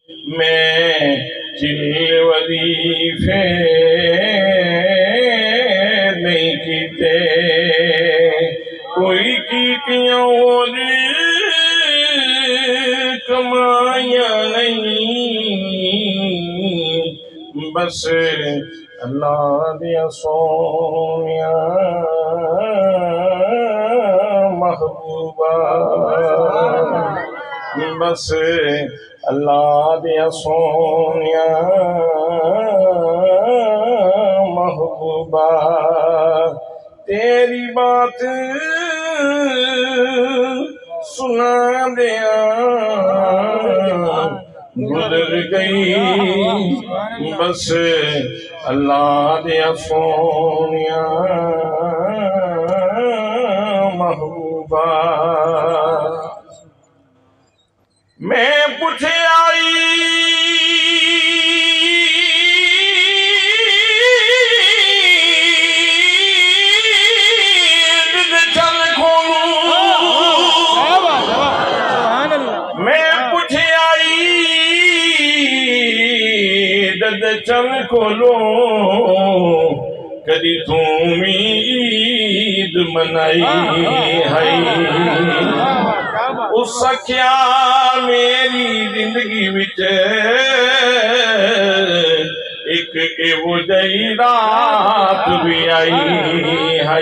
मैं चिल वजीफे नहीं कीते, कोई कीतियां और कमाया नहीं, बस अल्लाह दिया सोनिया महबूबा, बस अल्लाह दिया सोनिया महबूबा। तेरी बात सुना दिया गुजर गई, बस अल्लाह दिया सोनिया महबूबा। मैं पूछे आई चल खोलूं, मैं पूछे आई दद चल खोलूं, कदी तू ईद मनाई है, उस सखिया मेरी जिंदगी विच एक एवो जही रात भी आई है,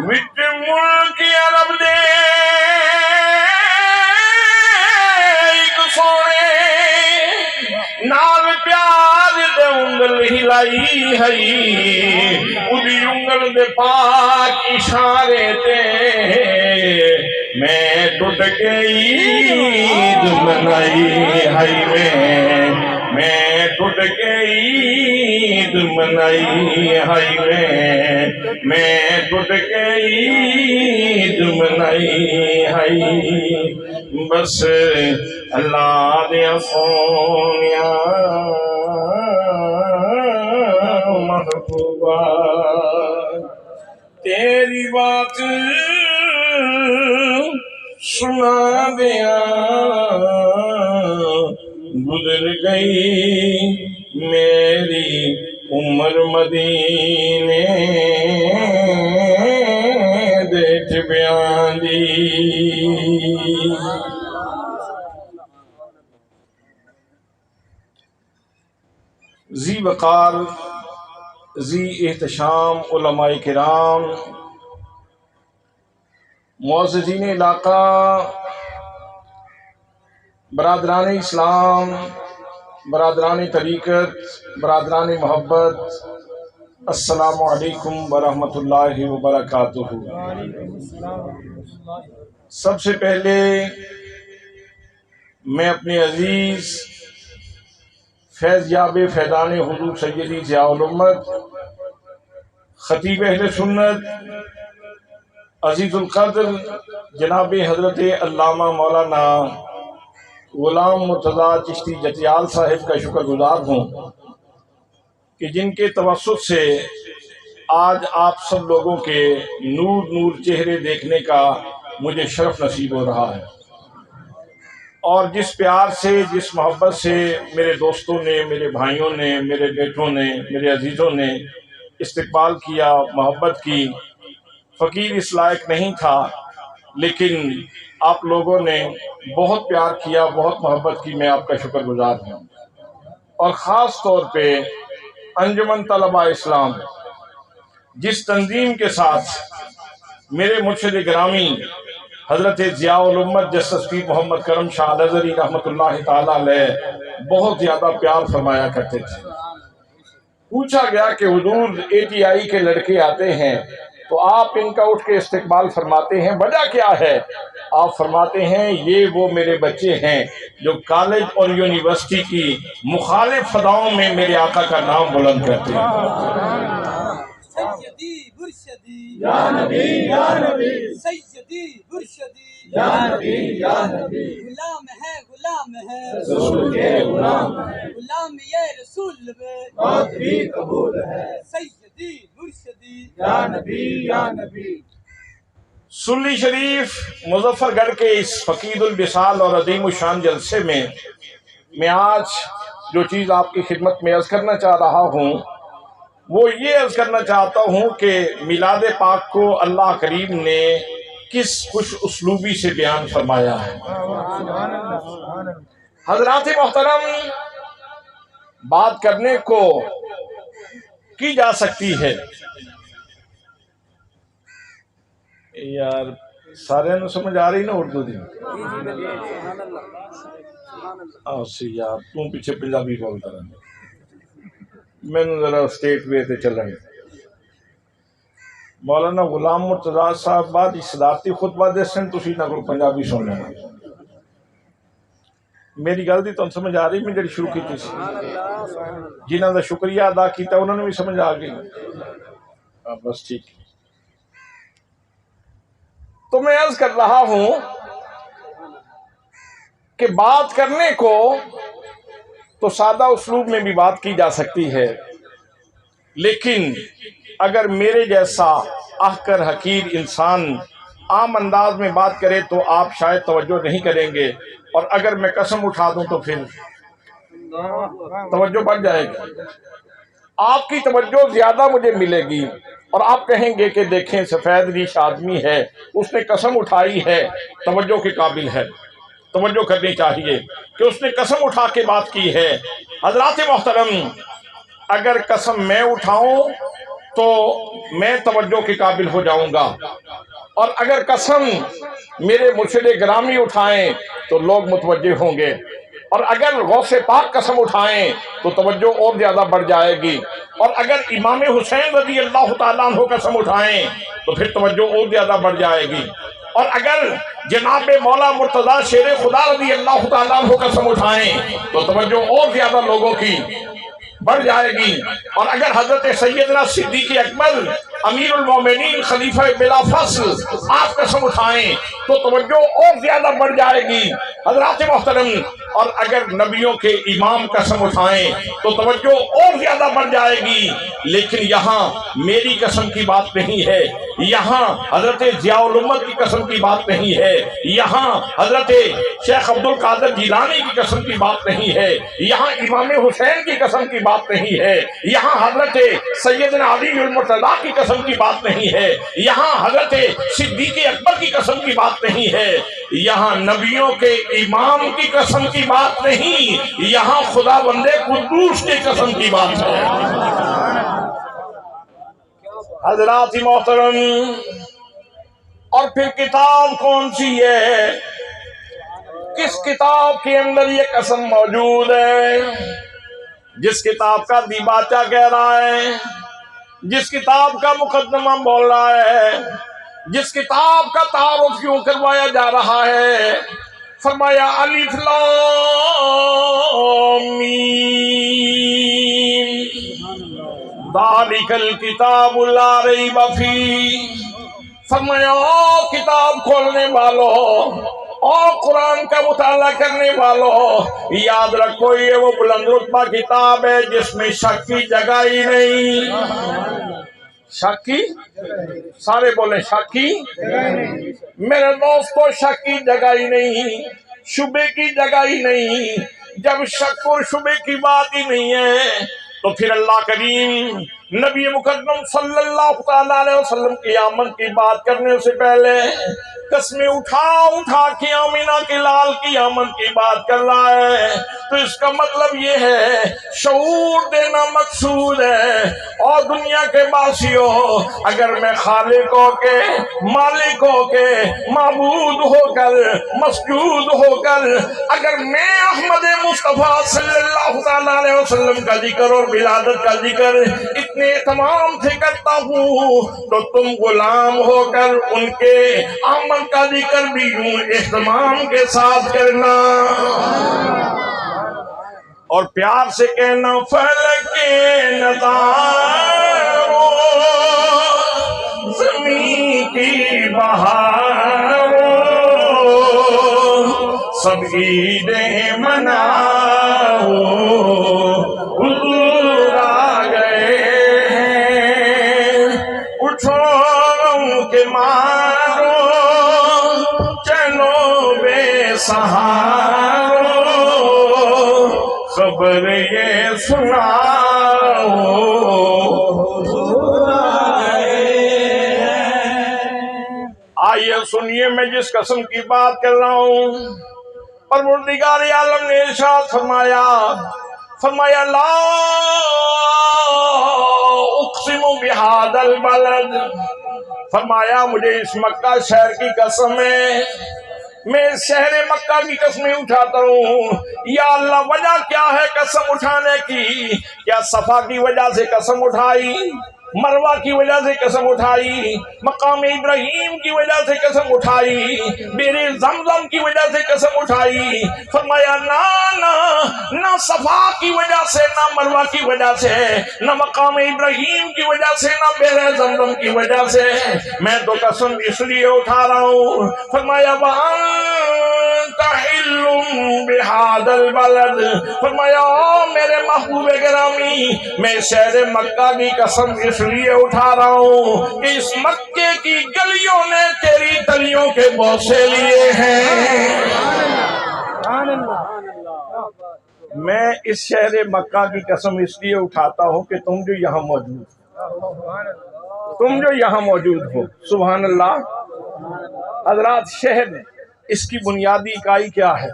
विच मुल्क अरब दे एक सोने नाल प्यार दे उंगल हिलाई है, उदी उंगल दे पाक इशारे ते मैं टूट गई ईद मनाई है, मैं टूट गई ईद मनाई है, मैं टूट गई ईद मनाई है, बस अल्लाह दिया सोनिया महबूबा। तेरी बात सुना दिया गुजर गई मेरी उम्र मदीने देख बयान दी। जी वकार जी एहतशाम उलमाए किराम, मुअज़्ज़िज़ीन इलाका, बरादरान इस्लाम, बरादरान तरीक़त, बरादरान मोहब्बत, अस्सलामु अलैकुम वरहमतुल्लाहि वबरकातुहू। सबसे पहले मैं अपने अजीज़ फैज़याब फैज़ान हुज़ूर सैयदी ज़ियाउल उम्मत ख़तीब अहले सुन्नत अज़ीज़ुल क़द्र जनाब हज़रत अल्लामा मौलाना ग़ुलाम मुर्तज़ा चिश्ती जतियाल साहिब का शुक्रगुज़ार हूँ कि जिनके तवस्सुत से आज आप सब लोगों के नूर नूर चेहरे देखने का मुझे शरफ नसीब हो रहा है। और जिस प्यार से, जिस मोहब्बत से मेरे दोस्तों ने, मेरे भाइयों ने, मेरे बेटों ने, मेरे अजीज़ों ने इस्तकबाल किया, मोहब्बत की, फ़कीर इस लायक नहीं था, लेकिन आप लोगों ने बहुत प्यार किया, बहुत मोहब्बत की, मैं आपका शुक्रगुज़ार हूँ। और ख़ास तौर पे अंजुमन तलबा इस्लाम, जिस तंजीम के साथ मेरे मुर्शिद गिरामी हज़रत ज़ियाउल उम्मत जस्टिस पीर मोहम्मद करम शाह नज़री रहमतुल्लाहि ताला अलैह बहुत ज़्यादा प्यार फरमाया करते थे। पूछा गया कि हुजूर ATI के लड़के आते हैं तो आप इनका उठ के इस्तकबाल फरमाते हैं, वजह क्या है? आप फरमाते हैं ये वो मेरे बच्चे हैं जो कॉलेज और यूनिवर्सिटी की मुखालिफ फदाओं में मेरे आका का नाम बुलंद करते हैं। सैयदी बुर्शदी या नबी सैयदी बुर्शदी या नबी गुलाम है रसूल के गुलाम ये रसूल में मौत भी कबूल है। सैयदी बुर्शदी या नबी सुल्ली शरीफ मुजफ्फरगढ़ के इस फकीदुल बिसाल और अजीम शान जलसे में मैं आज जो चीज़ आपकी खिदमत में अर्ज़ करना चाह रहा हूँ वो ये अर्ज़ करना चाहता हूँ कि मिलाद पाक को अल्लाह करीम ने किस खुश उसलूबी से बयान फरमाया है। हज़रात मोहतरम, बात करने को की जा सकती है यार, सारे ਨੂੰ समझ आ रही ना उर्दू दी यार, तू पीछे पंजाबी बोलता रहा, मैंने जरा स्टेट वे ते चलन। मौलाना गुलाम मुर्तजा साहब बाद सदारती खुतबा दे सन, तुसी ना को पंजाबी सुन लेना। मेरी गल दी तुहानू समझ आ रही? मैं जी शुरू की थी, जिन्हों का शुक्रिया अदा किया उन्होंने भी समझ आ गई। बस ठीक है। तो मैं अर्ज कर रहा हूं कि बात करने को तो सादा उसलूब में भी बात की जा सकती है, लेकिन अगर मेरे जैसा आहकर हकीर इंसान आम अंदाज में बात करे तो आप शायद तवज्जो नहीं करेंगे, और अगर मैं कसम उठा दूं तो फिर तवज्जो बढ़ जाएगी, आपकी तवज्जो ज्यादा मुझे मिलेगी और आप कहेंगे कि देखें सफेद रीश आदमी है, उसने कसम उठाई है, तवज्जो के काबिल है, तवज्जो करनी चाहिए कि उसने कसम उठा के बात की है। हजरात मोहतरम, अगर कसम मैं उठाऊं तो मैं तवज्जो के काबिल हो जाऊंगा, और अगर कसम मेरे मुर्शिद ग्रामी उठाएं तो लोग मुतवज्जे होंगे, और अगर गौसे पाक कसम उठाएं तो तवज्जो और ज्यादा बढ़ जाएगी, और अगर इमाम हुसैन रज़ी अल्लाह तआला अन्हु कसम उठाएं तो फिर तवज्जो और ज्यादा बढ़ जाएगी, और अगर जनाब मौला मुर्तजा शेर खुदा रज़ी अल्लाह तआला अन्हु कसम उठाएं तो तवज्जो और ज्यादा लोगों की बढ़ जाएगी, और अगर हजरत सैयदना सिद्दीक़ अकबर अमीरुल मोमिनीन खलीफा बिला फस्ल आप कसम उठाएं तो तवज्जो और ज्यादा बढ़ जाएगी। हजरात मोहतरम, और अगर नबियों के इमाम कसम उठाएं तो तवज्जो और ज्यादा बढ़ जाएगी। लेकिन यहाँ मेरी कसम की बात नहीं है, यहाँ हजरत ज़ियाउल उम्मत की कसम की बात नहीं है, यहाँ हजरत शेख अब्दुल कादिर जिलानी की कसम की बात नहीं है, यहाँ इमाम हुसैन की कसम की बात नहीं है, यहाँ हजरत सैयदना अली मुर्तज़ा की कसम की बात नहीं है, यहाँ हजरत सिद्दीक़ अकबर की कसम की बात नहीं है, यहाँ नबियों के इमाम की कसम की बात नहीं, यहाँ खुदा बंदे कुद्दूस की कसम की बात है। हजरात मोहतरम, और फिर किताब कौन सी है? किस किताब के अंदर ये कसम मौजूद है? जिस किताब का दीबाचा कह रहा है, जिस किताब का मुकदमा बोल रहा है, जिस किताब का तारुफ क्यों करवाया जा रहा है, फरमाया अलिफ लाम मीम दालिकल किताबु ला रैब फीह। फरमाया किताब खोलने वालों और कुरान का मुताला करने वालों, याद रखो ये वो बुलंद रुतबा किताब है जिसमें शक की जगह ही नहीं। शक की, सारे बोले शक की, मेरे दोस्तों शक की जगह ही नहीं, शुबे की जगह ही नहीं। जब शक और शुबे की बात ही नहीं है तो फिर अल्लाह करीम नबी मुकद्दम सल्लल्लाहु अलैहि वसल्लम की आमद की बात करने से पहले कसमें उठा उठा के आमिना के लाल की आमद की बात कर रहा है, तो इसका मतलब ये है शऊर देना मकसूद है। और दुनिया के बासियों, अगर मैं खालिकों के, मालिकों के, माबूद होकर, मसजूद होकर, अगर मैं अहमद मुस्तफा सल्लल्लाहु अलैहि वसल्लम का जिक्र और विलादत का जिक्र इतने तमाम से करता हूँ, तो तुम गुलाम होकर उनके आमद का जिक्र भी यूं इहतमाम के साथ करना और प्यार से कहना फलक के नज़ारों, ज़मीं की बहारों, सब ईदें मनाओ, हुजूर आ गए हैं, उठो के मारो, खबर ये सुनाओ। आइए सुनिए मैं जिस कसम की बात कर रहा हूँ। परवरदिगार आलम ने इरशाद फरमाया, फरमाया ला उक़सिमु बिहादल बलद, फरमाया मुझे इस मक्का शहर की कसम है, मैं शहर मक्का की कसमें उठाता हूँ। या अल्लाह वजह क्या है कसम उठाने की? क्या सफा की वजह से कसम उठाई, मरवा की वजह से कसम उठाई, मकाम इब्राहिम की वजह से कसम उठाई, मेरे जमजम की वजह से कसम उठाई? फरमाया ना ना, ना सफा की वजह से, ना मरवा की वजह से, ना मकाम इब्राहिम की वजह से, ना मेरे जमजम की वजह से, मैं तो कसम इसलिए उठा रहा हूँ। फरमाया बिहादल बलद, फरमाया मेरे महबूब गिरामी, मैं शहर मक्का की कसम इसलिए उठा रहा हूँ कि इस मक्के की गलियों ने तेरी तलियों के बोसे लिए हैं। मैं इस शहर मक्का की कसम इसलिए उठाता हूँ कि तुम जो यहाँ मौजूद हो, सुभान अल्लाह। हजरात, शहर इसकी बुनियादी इकाई क्या है?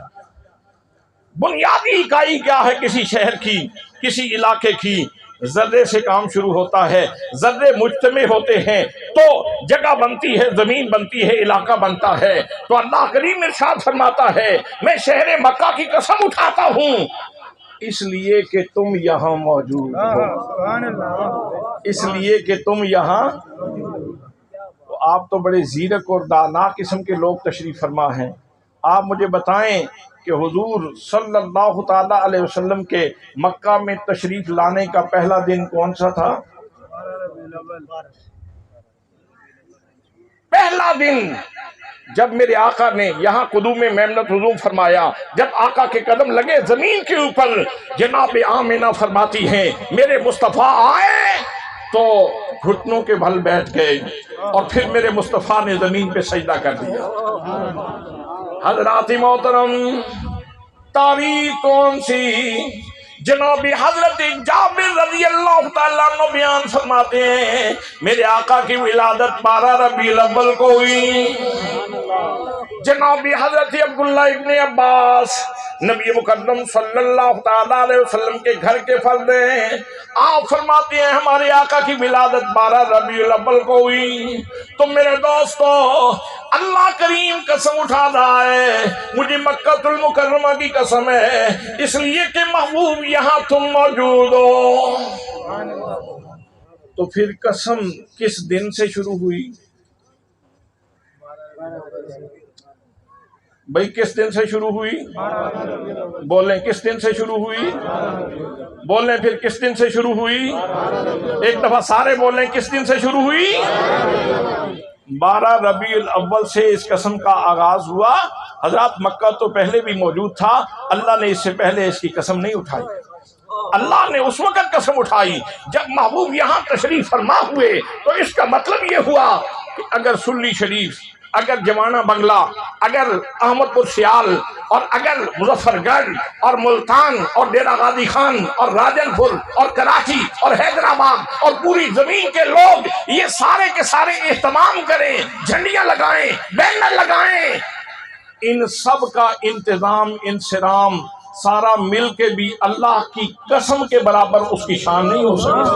बुनियादी इकाई क्या है किसी शहर की, किसी इलाके की? जर्रे से काम शुरू होता है, जर्रे मुज्तमे होते हैं तो जगह बनती है, जमीन बनती है, इलाका बनता है। तो अल्लाह करीम इरशाद फरमाता है, मैं शहर मक्का की कसम उठाता हूँ इसलिए कि तुम यहाँ मौजूद हो, इसलिए कि तुम यहाँ। तो आप तो बड़े जीरक और दाना किस्म के लोग तशरीफ फरमा हैं। आप मुझे बताएं कि हुजूर सल्लल्लाहु ताला अलैहि वसल्लम के मक्का में तशरीफ लाने का पहला दिन कौन सा था? पहला दिन जब मेरे आका ने यहाँ कुदूम में मेमनत हुजूम फरमाया, जब आका के कदम लगे जमीन के ऊपर, जनाब आमिना फरमाती हैं मेरे मुस्तफ़ा आए तो घुटनों के बल बैठ गए और फिर मेरे मुस्तफ़ा ने जमीन पे सजदा कर दिया। हजरात मोहतरम, तारीख कौन सी? जनाबी हजरत जाबिर रज़ी अल्लाह तआला अन्हु बयान फरमाते हैं मेरे आका की विलादत 12 रबीउल अव्वल को हुई। जनाबी हजरत अब्दुल्लाह इब्ने अब्बास नबी मुकद्दम सल्लल्लाहु तआला अलैहि वसल्लम के घर के फर्द हैं। आप फरमाते हैं हमारे आका की विलादत 12 रबीउल अव्वल को हुई। तो मेरे दोस्तों, अल्लाह करीम कसम उठा रहा है, मुझे मक्कातुल मुकर्रमा की कसम है इसलिए कि महबूब यहाँ तुम मौजूद हो। तो फिर कसम किस दिन से शुरू हुई भाई? किस दिन से शुरू हुई? बोलें किस दिन से शुरू हुई? बोलें फिर किस दिन से शुरू हुई? एक दफा सारे बोलें किस दिन से शुरू हुई? 12 रबीउल अव्वल से इस कसम का आगाज हुआ। हजरत मक्का तो पहले भी मौजूद था, अल्लाह ने इससे पहले इसकी कसम नहीं उठाई। अल्लाह ने उस वक्त कसम उठाई जब महबूब यहाँ तशरीफ फरमा हुए। तो इसका मतलब ये हुआ कि अगर सुल्ली शरीफ, अगर जवाना बंगला, अगर अहमदपुर सियाल और अगर मुजफ्फरगढ़ और मुल्तान और डेरा गाजी खान और राजनपुर और कराची और हैदराबाद और पूरी जमीन के लोग ये सारे के सारे एहतमाम करें, झंडियां लगाएं, बैनर लगाएं, इन सब का इंतजाम इंसराम सारा मिल के भी अल्लाह की कसम के बराबर उसकी शान नहीं हो सकती।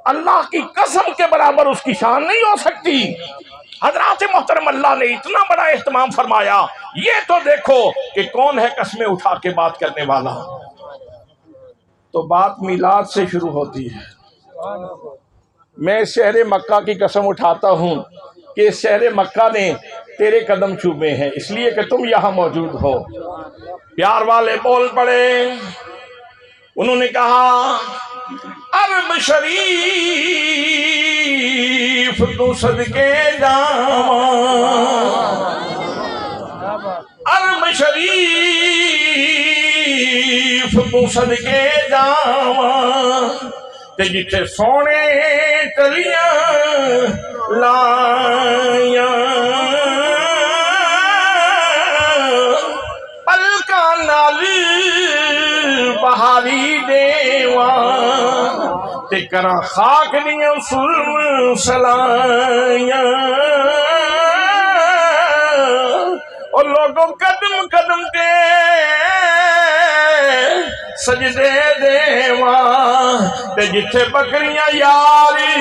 अल्लाह की कसम के बराबर उसकी शान नहीं हो सकती। हजरात मोहतरम, अल्लाह ने इतना बड़ा एहतमाम फरमाया, ये तो देखो कि कौन है कसमें उठा के बात करने वाला। तो बात मिलाद से शुरू होती है। मैं शहर मक्का की कसम उठाता हूँ कि शहर मक्का ने तेरे कदम चूमे हैं इसलिए कि तुम यहाँ मौजूद हो। प्यार वाले बोल पड़े, उन्होंने कहा अरब शरीफ तू सदके जावा, अरब शरीफ तू सदके जावा, ते जिथे सोने तलियां लाया यारी देवा ते करा खाक दियां सुल्म सलाइयां और लोगों कदम कदम के सजदे देवा ते जिथे बकरियां यारी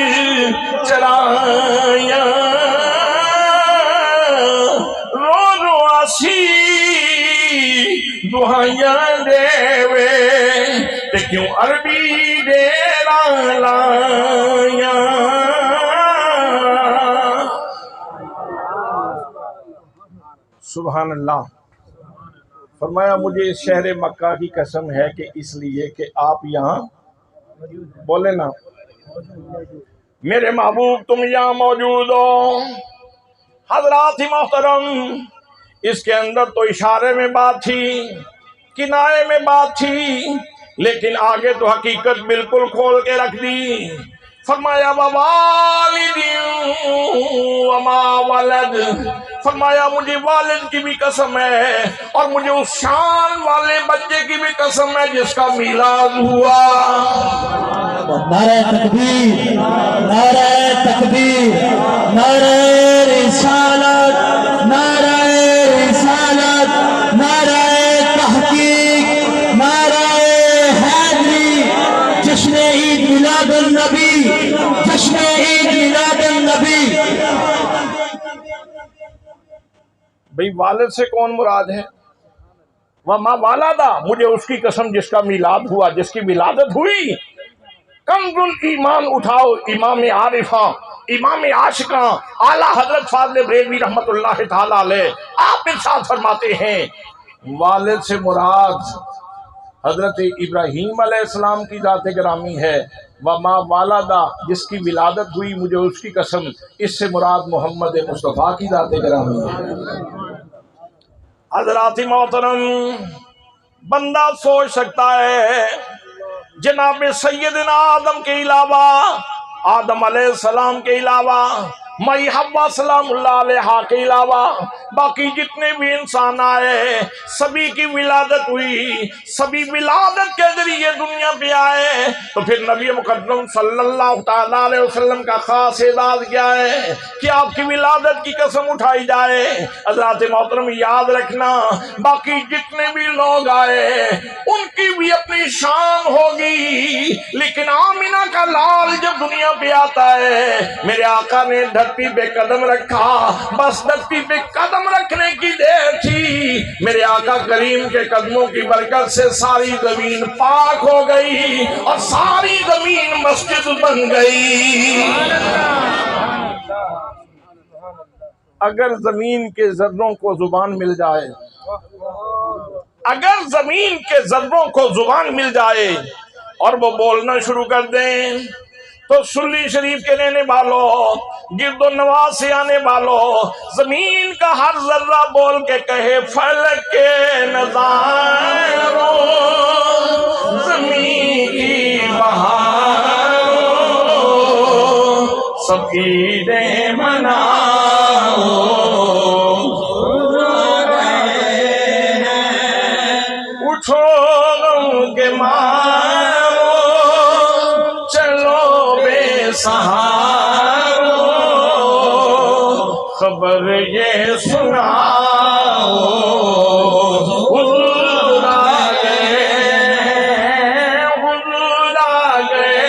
चराइयां रो रो आसी दुहाइयां देवे ते क्यों अरबी डेरा लाया। सुभान अल्लाह। फरमाया मुझे इस शहर मक्का की कसम है कि इसलिए कि आप यहाँ बोले ना मेरे महबूब तुम यहाँ मौजूद हो। हजरात ही मोहतरम, इसके अंदर तो इशारे में बात थी, किनारे में बात थी, लेकिन आगे तो हकीकत बिल्कुल खोल के रख दी। फरमाया वमा वलद, फरमाया मुझे वालिद की भी कसम है और मुझे उस शान वाले बच्चे की भी कसम है जिसका मिलाद हुआ। नारे तकबीर, नारे तकबीर, नारे रिसालत, नारे रिसालत, नारे तहकीक, नारे हैदरी, जश्न ईद मिलादुन नबी, जश्न ईद मिलादुन नबी। भाई वालिद से कौन मुराद है? वह माँ वालादा, मुझे उसकी कसम जिसका मिलाद हुआ, जिसकी विलादत हुई। कंजुल ईमान उठाओ, इमाम आरिफा, इमाम आशिका, आला हजरत फाज़िल बरेलवी रहमतुल्लाह ताला अलैह आप इरशाद फरमाते हैं वालिद से मुराद हजरत इब्राहीम अलैहिस्सलाम की जात गिरामी है। व माँ वालादा, जिसकी विलादत हुई, मुझे उसकी कसम, इससे मुराद मोहम्मद मुस्तफ़ा की जात गिरामी है। हजरात मोहतरम, बंदा सोच सकता है जनाब सैयदना आदम के अलावा, आदम अलैहिस्सलाम के अलावा, मई हव्वा सलामुल्लाह अलैहा के अलावा बाकी जितने भी इंसान आए सभी की विलादत हुई, सभी विलादत के जरिए दुनिया पे आए। तो फिर नबी मुकद्दम सल्लल्लाहु तआला अलैहि वसल्लम का खास एजाज क्या है कि आपकी विलादत की कसम उठाई जाए। हज़रात मोहतरम याद रखना, बाकी जितने भी लोग आए उनकी भी अपनी शान होगी, लेकिन आमिना का लाल जब दुनिया पे आता है, मेरे आका ने धरती पे कदम रखा, बस धरती पे कदम रखने की देर थी, मेरे आका करीम के कदमों की बरकत से सारी जमीन पाक हो गई और सारी जमीन मस्जिद बन गई। अगर जमीन के जर्रों को जुबान मिल जाए, अगर जमीन के जर्रों को जुबान मिल जाए और वो बोलना शुरू कर दें, तो सुल्ली शरीफ के रहने वालों, गिरदो नवाज से आने वालों, जमीन का हर जर्रा बोल के कहे फलक के नज़ारों, जमीन की बहारों, सब ईदें मनाओ, उठो के मारो, चलो बेसहारो, खबर ये सुनाओ, हुजूर आ गए, हुजूर आ गए,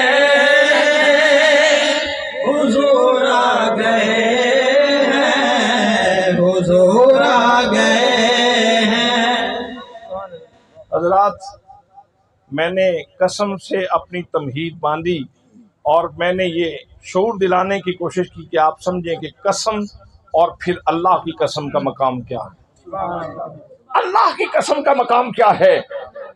हुजूर आ गए हैं, हुजूर आ गए हैं। हजरात, मैंने कसम से अपनी तमहीद बांधी और मैंने ये शऊर दिलाने की कोशिश की कि आप समझें कि कसम और फिर अल्लाह की कसम का मकाम क्या है, अल्लाह की कसम का मकाम क्या है।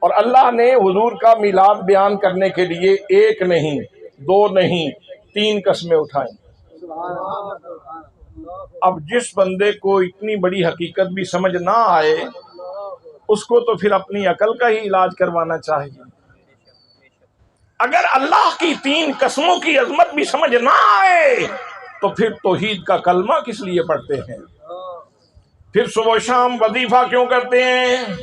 और अल्लाह ने हुजूर का मिलाद बयान करने के लिए एक नहीं, दो नहीं, 3 कसमें उठाई। अब जिस बंदे को इतनी बड़ी हकीकत भी समझ ना आए, उसको तो फिर अपनी अकल का ही इलाज करवाना चाहिए। अगर अल्लाह की 3 कसमों की अजमत भी समझ ना आए, तो फिर तौहीद का कलमा किस लिए पढ़ते हैं, फिर सुबह शाम वजीफा क्यों करते हैं,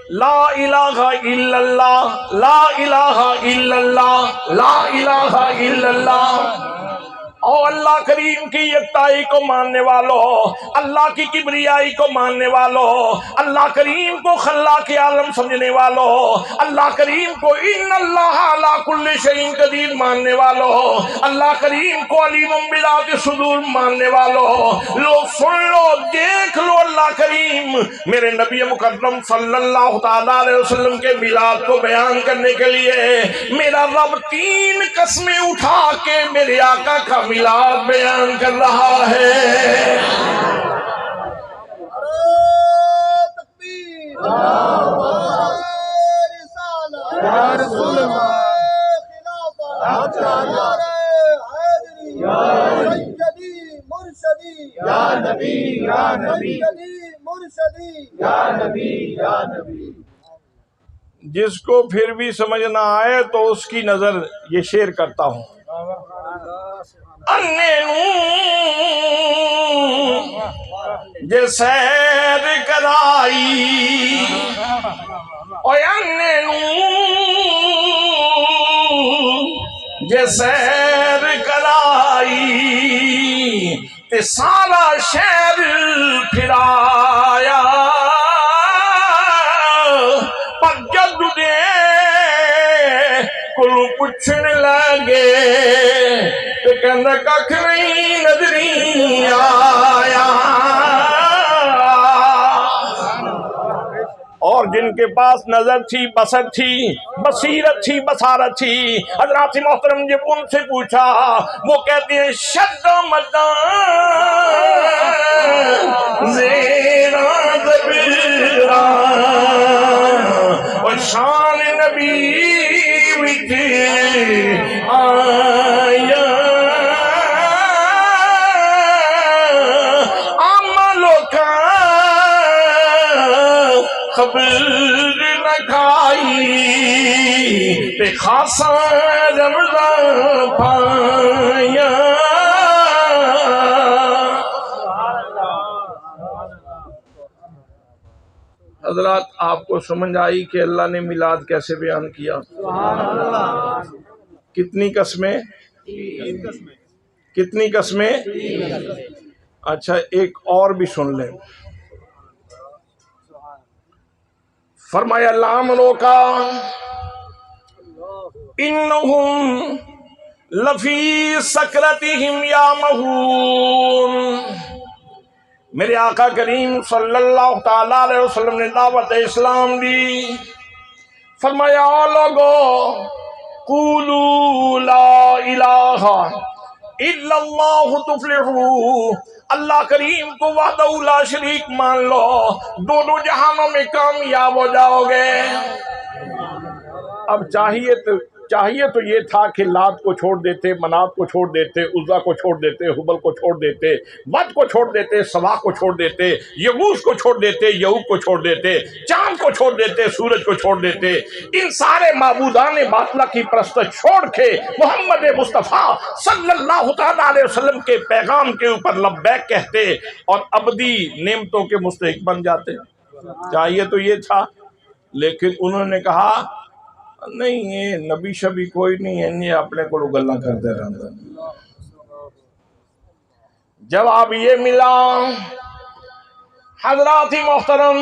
ला इलाहा इल्लल्लाह, ला इलाहा इल्लल्लाह, ला इलाहा इल्लल्लाह। और अल्लाह करीम की यकताई को मानने वालों, अल्लाह की किबरियाई को मानने वालों, अल्लाह करीम को खल्ला के आलम समझने वालों, अल्लाह करीम को इन्नल्लाह अला कुल्ली शैइन कदीर मानने वालों, अल्लाह करीम को अलीमुम बिलाति सुदूर मानने वालों, लोग सुन लो, देख लो, अल्लाह करीम मेरे नबी मुकद्दम सल्लल्लाहु ताला अलैहि वसल्लम के मिलाद को बयान करने के लिए मेरा रब 3 कस्में उठा के मेरे आका का मिलाद बयान कर रहा है। जिसको फिर भी समझ ना आए तो उसकी नजर ये शेर करता हूं। अन्ने जे सैर कराई, और अन्ने जे सैर कराई ते सारा शहर फिराया, पर जद दे को पुछन लगे ते कहंदा कख नहीं नजरी आया। और जिनके पास नजर थी, बसर थी, बसीरत थी, बसारत थी, हजरात मोहतरम जब उनसे पूछा वो कहते हैं शद्द मद्दा ज़ेरा ज़बीरा और शान नबी विच आया, खबर न खाई ते खासा रमज़ान पाया। हजरात आपको समझ आई कि अल्लाह ने मिलाद कैसे बयान किया? कितनी कस्में? कितनी कस्में? अच्छा एक और भी सुन लें। फरमाया लामनो का इन्नहुम लफी सकरतिहिम या महून। मेरे आका करीम सल्लल्लाहु ताला अलैहि वसल्लम ने दावत इस्लाम दी। फरमाया लोगो कुलू ला इलाहा इल्लल्लाहु तुफ्लिहू, अल्लाह करीम को वहदहू ला शरीक मान लो, दोनों जहानों में कामयाब हो जाओगे। अब चाहिए तो ये था कि लात को छोड़ देते, मनात को छोड़ देते, उज़्ज़ा को छोड़ देते, हुबल को छोड़ देते, वद को छोड़ देते, सवा को छोड़ देते, यगूस को छोड़ देते, यऊक को छोड़ देते, चांद को छोड़ देते, सूरज को छोड़ देते। इन सारे माबूदान बातिला की परस्त छोड़ के मोहम्मद मुस्तफ़ा सल्लल्लाहु अलैहि वसल्लम के पैगाम के ऊपर लब्बैक कहते और अबदी नेमतों के मुस्तहिक बन जाते। चाहिए तो ये था, लेकिन उन्होंने कहा नहीं ये नबी शबी कोई नहीं है, ये अपने को गल्ला करते रहता। जवाब ये मिला हजरात मोहतरम,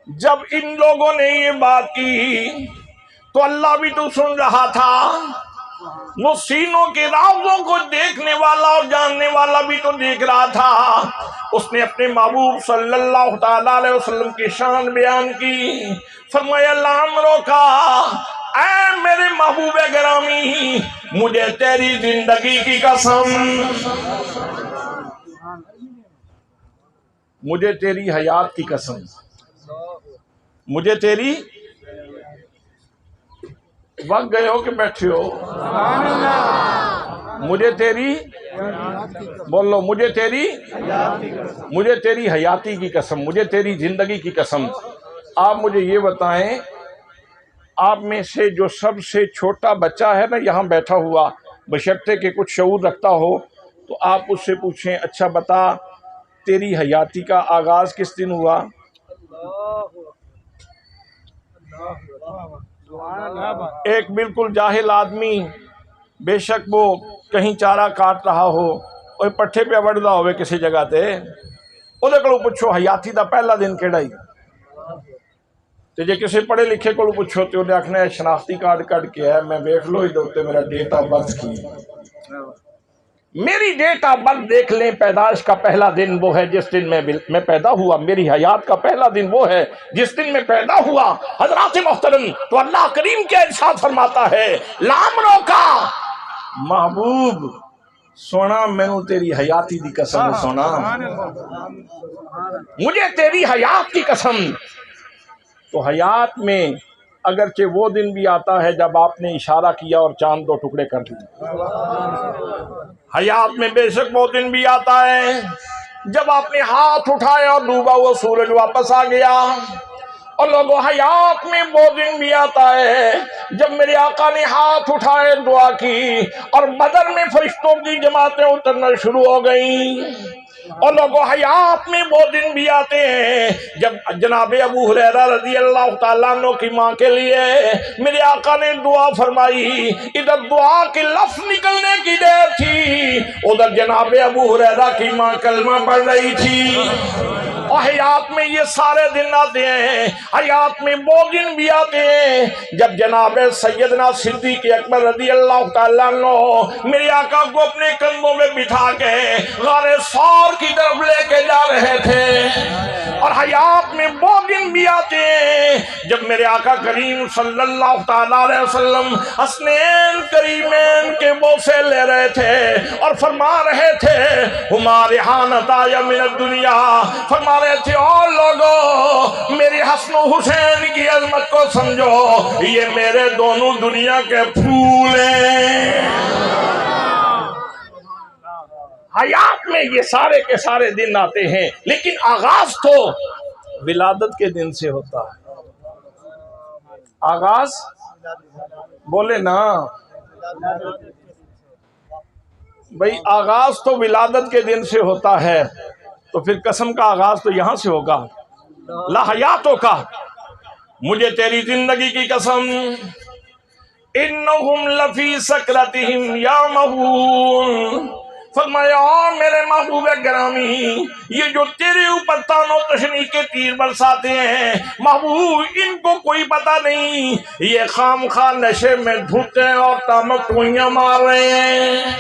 जब इन लोगों ने ये बात की तो अल्लाह भी तो सुन रहा था, वो सीनों के राज़ों को देखने वाला और जानने वाला भी तो देख रहा था। उसने अपने महबूब सल्लल्लाहु ताला अलैहि वसल्लम की शान बयान की। फरमाया लामरो का ऐ मेरे महबूब गिरामी, मुझे तेरी जिंदगी की कसम, मुझे तेरी हयात की कसम, मुझे तेरी वक्त गए हो कि बैठे हो, मुझे तेरी बोलो, मुझे तेरी हयाती की कसम, मुझे तेरी जिंदगी की कसम। आप मुझे ये बताएं, आप में से जो सबसे छोटा बच्चा है ना यहाँ बैठा हुआ, बशर्ते के कुछ शऊर रखता हो, तो आप उससे पूछें अच्छा बता तेरी हयाती का आगाज किस दिन हुआ? एक बिल्कुल जाहिल आदमी, बेशक वो कहीं चारा काट रहा हो और पट्ठे पे वढ़दा होवे किसी जगह ते, ਉਹਦੇ ਕੋਲੋਂ ਪੁੱਛੋ ਹਯਾਤੀ ਦਾ ਪਹਿਲਾ ਦਿਨ ਕਿਹੜਾ ਹੀ, ਤੇ ਜੇ ਕਿਸੇ ਪੜ੍ਹੇ ਲਿਖੇ ਕੋਲੋਂ ਪੁੱਛੋ ਤੇ ਉਹਨੇ ਆਖਣਾ ਹੈ ਸ਼ਨਾਖਤੀ ਕਾਰਡ ਕੱਢ ਕੇ ਆਇਆ, मैं वेख लो ਇਹਦੇ ਉੱਤੇ मेरा डेट ऑफ बर्थ की, मेरी डेट ऑफ बर्थ देख लें। पैदाइश का पहला दिन वो है जिस दिन मैं पैदा हुआ, मेरी हयात का पहला दिन वो है जिस दिन मैं पैदा हुआ। हजरात मोहतरम, तो अल्लाह करीम क्या इरशाद फरमाता है, लामरों का महबूब सोना, मैनू तेरी हयाती दी कसम है सोना, मुझे तेरी हयात की कसम। तो हयात में अगरचे वो दिन भी आता है जब आपने इशारा किया और चांद दो टुकड़े कर दिए, हयात में बेशक वो दिन भी आता है जब आपने हाथ उठाया और डूबा हुआ सूरज वापस आ गया। और लोगों, हयात में वो दिन भी आता है जब मेरे आका ने हाथ उठाए, दुआ की और बदर में फरिश्तों की जमातें उतरना शुरू हो गई। और लोगों, हयात में वो दिन भी आते हैं जब जनाबे अबू हुरैरा रज़ी अल्लाह तआला अन्हु की माँ के लिए मेरे आका ने दुआ फरमाई। इधर दुआ के लफ्ज़ निकलने की देर थी, उधर जनाबे अबू हुरैरा की माँ कलमा पढ़ रही थी। और हयात में ये सारे दिन आते हैं, हयात में वो दिन भी आते हैं जब जनाब सैयदना सिद्दीक़ अकबर रज़ी अल्लाह तआला अन्हु मेरे आका को अपने कंधों में बिठा के गारे सौर की तरफ लेके जा रहे थे। और हयात में वो दिन भी आते हैं जब मेरे आका करीम सल्लल्लाहु तआला अलैहि वसल्लम हसनैन करीमैन के बोसे ले रहे थे और फरमा रहे थे, हमारे हानता या मिन दुनिया, फरमा रहे थे, और लोगों मेरे हसन हुसैन की अजमत को समझो, ये मेरे दोनों दुनिया के फूल हैं। हयात में ये सारे के सारे दिन आते हैं, लेकिन आगाज तो विलादत के दिन से होता है। आगाज बोले ना भाई, आगाज तो विलादत के दिन से होता है, तो फिर कसम का आगाज तो यहां से होगा। ला हयातों का, मुझे तेरी जिंदगी की कसम, इन्नहुम लफी सकरतिहिम यामहून, फरमाया मेरे महबूब गिरामी, ये जो तेरे ऊपर तानो तशनी के तीर बरसाते हैं महबूब, इनको कोई पता नहीं, ये खामखा नशे में धुते हैं और तामक टोइयां मार रहे हैं।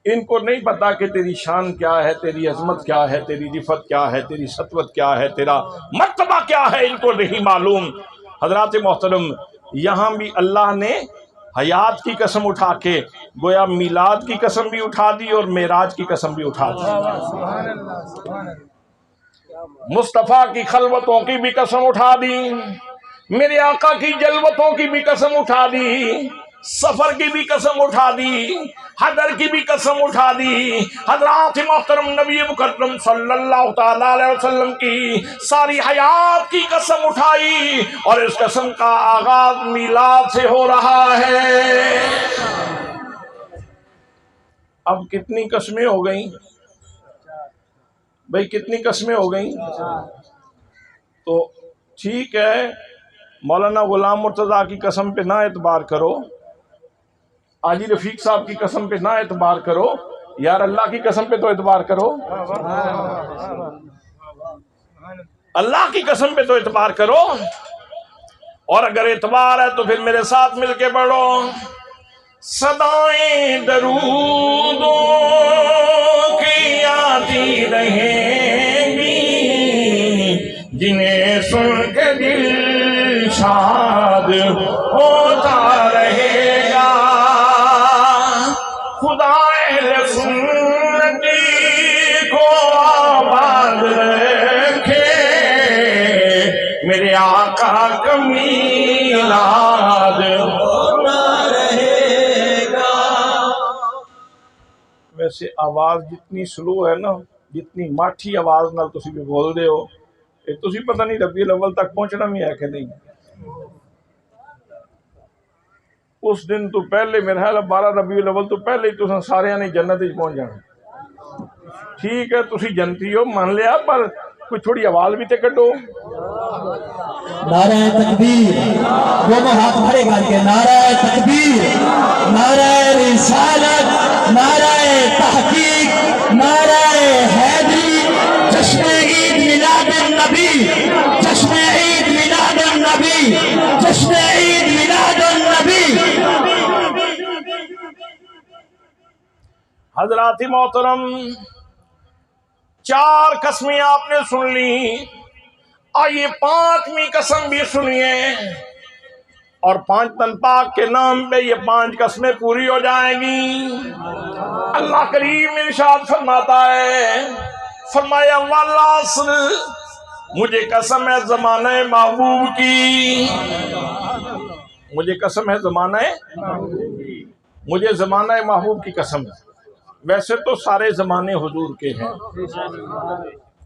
इनको नहीं पता कि तेरी शान क्या है, तेरी अजमत क्या है, तेरी रिफत क्या है, तेरी सतवत क्या है, तेरा मर्तबा क्या है, इनको नहीं मालूम। हजरात मोहतरम, यहाँ भी अल्लाह ने हयात की कसम उठा के गोया मिलाद की कसम भी उठा दी और मेराज की कसम भी उठा दी। मुस्तफ़ा की खलवतों की भी कसम उठा दी, मेरे आका की जलवतों की भी कसम उठा दी, सफर की भी कसम उठा दी, हदर की भी कसम उठा दी। हजरात मोहतरम नबी मुकर्रम सल्लल्लाहु तआला अलैहि वसल्लम की सारी हयात की कसम उठाई और इस कसम का आगाज मिलाद से हो रहा है। अब कितनी कस्में हो गई भाई, कितनी कस्में हो गई? तो ठीक है, मौलाना गुलाम मुर्तज़ा की कसम पे ना एतबार करो, आजी रफीक साहब की कसम पे ना एतबार करो, यार अल्लाह की कसम पे तो एतबार करो, अल्लाह की कसम पे तो एतबार करो। और अगर एतबार है तो फिर मेरे साथ मिलके पढ़ो, सदाएं दरूदों की आती रहेंगी, जिन्हें सुन के दिल शाद होता रहेगा। खुदा अहले सुन्नती को आबाद रखे, मेरे आका का मीलाद होता रहेगा। वैसे आवाज जितनी स्लो है ना, जितनी माठी आवाज नाल तुसी भी बोल दे हो, ये तुसी पता नहीं रबीउल अव्वल तक पहुंचना भी है कि नहीं। उस दिन तो पहले मेरा ख्याल 12 रबीउल अव्वल तो पहले ही तुसां सारियां ने जन्नत विच पहुंच जाना। ठीक है तुसी जन्नती हो मान लिया, पर कोई थोड़ी आवाज भी तो करो। नारे तकबीर, दोनों हाथ खड़े करके नारे तकबीर, नारे रिसालत, नारे तहकीक, नारे हैदरी, जश्न ईद मिलाद नबी, जश्न ईद मिलाद नबी, जश्न ईद मिलाद नबी। हजरात मोहतरम, 4 कस्में आपने सुन ली, आइए 5वीं कसम भी सुनिए, और 5 तन पाक के नाम पे ये 5 कस्में पूरी हो जाएंगी। अल्लाह करीम इरशाद फरमाता है, फरमाया वल्लास्र, मुझे कसम है ज़माने महबूब की, मुझे कसम है ज़माने, मुझे ज़माने महबूब की कसम है। वैसे तो सारे ज़माने हुजूर के हैं,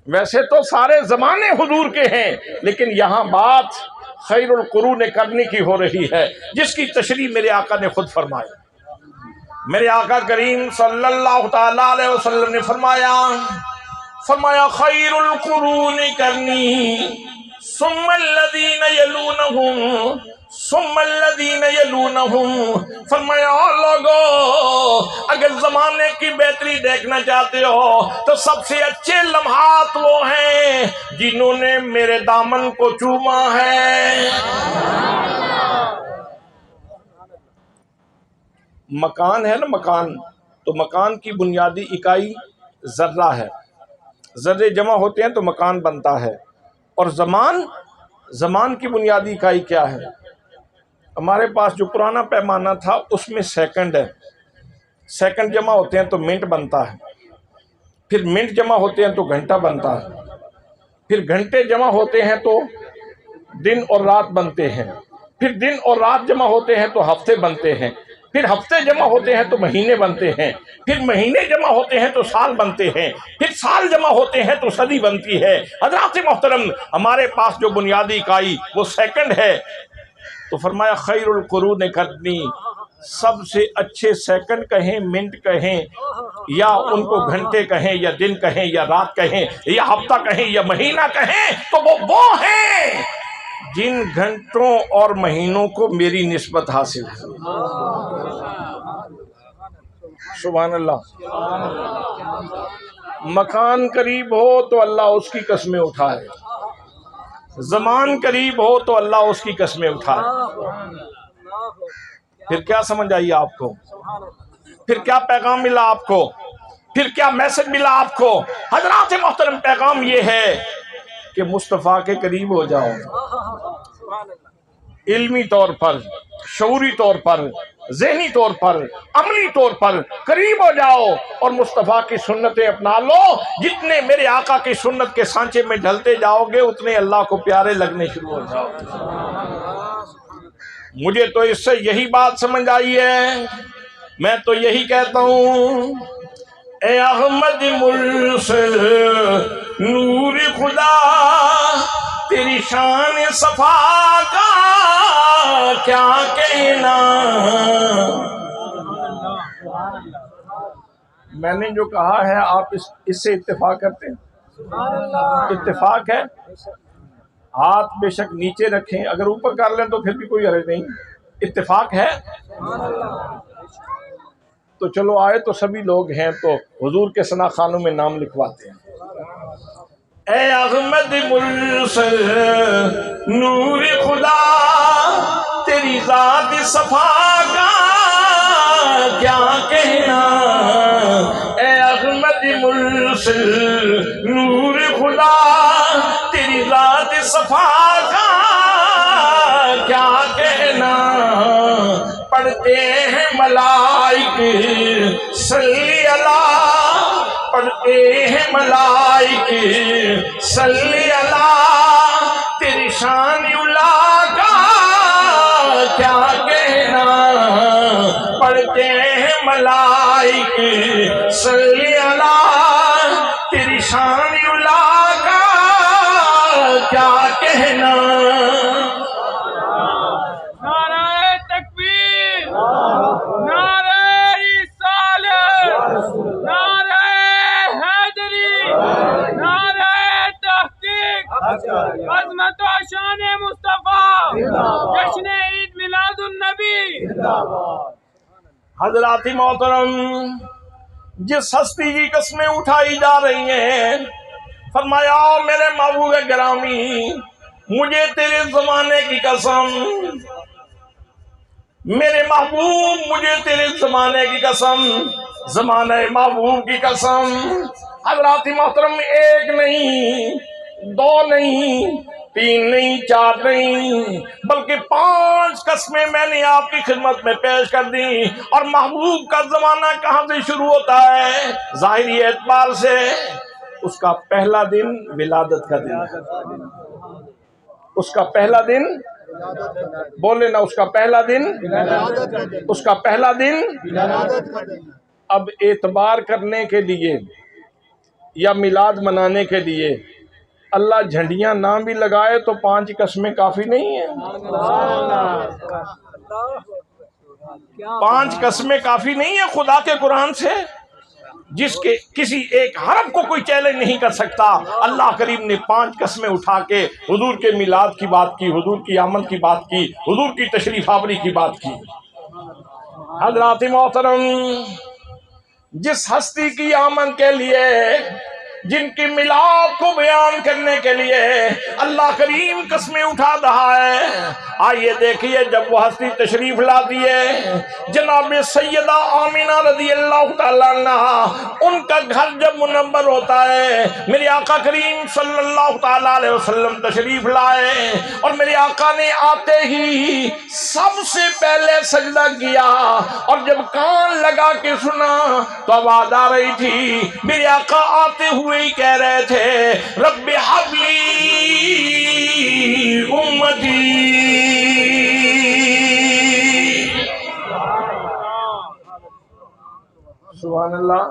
वैसे तो सारे ज़माने हुजूर के हैं, लेकिन यहाँ बात खैरुल कुरून करने की हो रही है, जिसकी तशरीह मेरे आका ने खुद फरमाया। मेरे आका करीम सल्लल्लाहु तआला अलैहि वसल्लम ने फरमाया, फरमाया खैरुल कुरून करनी सुम्मल्लज़ीना यलूनहुम सुम्मल्लज़ीना यलूनहुम। फरमाया लोगों, अगर जमाने की बेहतरी देखना चाहते हो तो सबसे अच्छे लम्हात वो हैं जिन्होंने मेरे दामन को चूमा है। मकान है ना, मकान, तो मकान की बुनियादी इकाई जर्रा है, जर्रे जमा होते हैं तो मकान बनता है। और ज़मान की बुनियादी इकाई क्या है? हमारे पास जो पुराना पैमाना था उसमें सेकंड है, सेकंड जमा होते हैं तो मिनट बनता है, फिर मिनट जमा होते हैं तो घंटा बनता है, फिर घंटे जमा होते हैं तो दिन और रात बनते हैं, फिर दिन और रात जमा होते हैं तो हफ्ते बनते हैं, फिर हफ्ते जमा होते हैं तो महीने बनते हैं, फिर महीने जमा होते हैं तो साल बनते हैं, फिर साल जमा होते हैं तो सदी बनती है। हज़रात मोहतरम, हमारे पास जो बुनियादी इकाई वो सेकंड है। तो फरमाया खैरुल कुरून करनी, सबसे अच्छे सेकंड कहें, मिनट कहें, या उनको घंटे कहें, या दिन कहें, या रात कहें, या हफ्ता कहें, या महीना कहें, तो वो हैं जिन घंटों और महीनों को मेरी निस्बत हासिल है। सुभान अल्लाह। मकान करीब हो तो अल्लाह उसकी कस्में उठाए, ज़मान करीब हो तो अल्लाह उसकी कस्में उठाए। फिर क्या समझ आई आपको? फिर क्या पैगाम मिला आपको? फिर क्या मैसेज मिला आपको? हज़रात मोहतरम, पैगाम ये है कि मुस्तफ़ा के करीब हो जाओ, इल्मी तौर पर, शऊरी तौर पर, ज़हनी तौर पर, अमली तौर पर करीब हो जाओ और मुस्तफ़ा की सुन्नतें अपना लो। जितने मेरे आका की सुन्नत के सांचे में ढलते जाओगे उतने अल्लाह को प्यारे लगने शुरू हो जाओगे। मुझे तो इससे यही बात समझ आई है, मैं तो यही कहता हूँ, ए अहमद मुर्सल नूर खुदा, तेरी शान सफा का क्या कहना। मैंने जो कहा है आप इससे इत्तेफाक करते हैं? इत्तेफाक है? हाथ बेशक नीचे रखें, अगर ऊपर कर लें तो फिर भी कोई हर्ज नहीं। इत्तेफाक है? तो चलो आए तो सभी लोग हैं तो हुजूर के सना खानों में नाम लिखवाते हैं। ए अहमद मुर्सल नूर खुदा, तेरी ज़ात सफा का क्या कहना। ए अहमद मुर्सल नूर खुदा, तेरी ज़ात सफा का क्या कहना। पढ़ते हैं मलाइक सल्ली अला, पढ़ते हैं मलाइक सल्ली अला, तेरी शान उला का क्या कहना। पढ़ते हैं मलाइक सल्ली अला, तेरी शान उला का क्या कहना। नारे तकबीर, नारे रिसालत, नारे हैदरी, नारे तहकीक। अज़मत व शान मुस्तफा, जश्न ईद मिलादुन नबी। हजरात मोहतरम, जिस हस्ती की कस्में उठाई जा रही हैं, फरमाया मेरे महबूब गिरामी, मुझे तेरे जमाने की कसम, मेरे महबूब मुझे तेरे जमाने की कसम, जमाने महबूब की कसम। हजरात मोहतरम, एक नहीं, दो नहीं, तीन नहीं, चार नहीं, बल्कि 5 कस्में मैंने आपकी खिदमत में पेश कर दी। और महबूब का जमाना कहां से शुरू होता है? जाहिरी एतबार से उसका पहला दिन विलादत का दिन है। उसका पहला दिन, बोले ना, उसका पहला दिन, उसका पहला दिन। अब एतबार करने के लिए या मिलाद मनाने के लिए अल्लाह झंडियां ना भी लगाए तो 5 कस्में काफी नहीं है। 5 कस्में काफी नहीं है खुदा के कुरान से, जिसके किसी एक हरफ को कोई चैलेंज नहीं कर सकता। अल्लाह करीम ने 5 कस्में उठा के हुजूर के मिलाद की बात की, हुजूर की आमद की बात की, हुजूर की तशरीफ आवरी की बात की। हज़रात मोहतरम, जिस हस्ती की आमद के लिए, जिनकी मिलाद को बयान करने के लिए अल्लाह करीम कस्में उठा रहा है, आइए देखिए, जब वो हस्ती तशरीफ लाती है, जनाब सैयदा आमिना रज़ी अल्लाह तआला अन्हा, उनका घर जब मुनव्वर होता है, मेरे आका करीम सल्लल्लाहु तआला अलैहि वसल्लम तशरीफ लाए और मेरे आका ने आते ही सबसे पहले सजदा किया। और जब कान लगा के सुना तो आवाज आ रही थी, मेरे आका आते हुए ही कह रहे थे, रब्बि हबली उम्मती। सुभान अल्लाह।